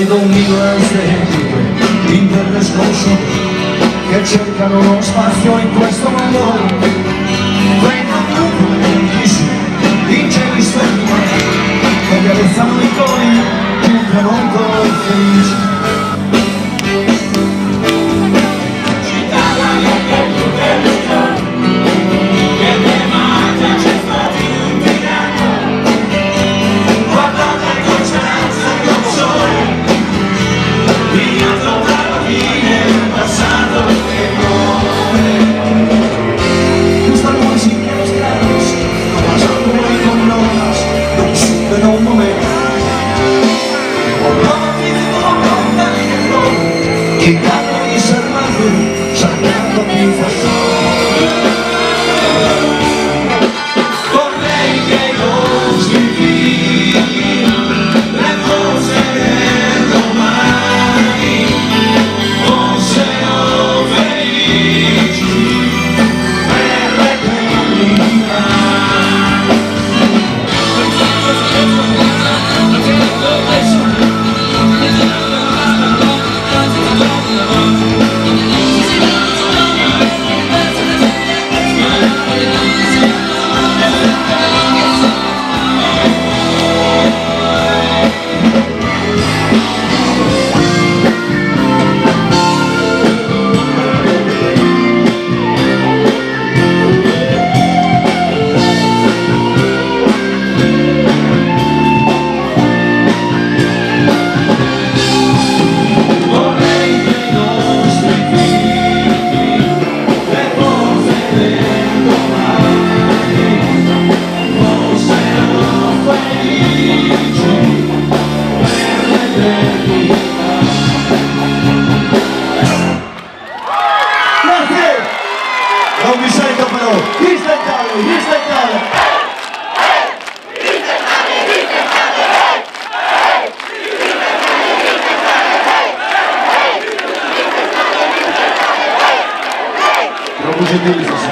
vedo miliardi in terre sconosciute che cercano lo spazio in questo mondo. Vengono tantissimi in cieli splenditori che carezzano i cori di un tramonto felice. Chitarra y Servando, saltando mi fasón. Vorrei che non scrivi le cose del domani fossero felici per l'eternità. Non mi sento però, rispettare. Troppo gentili.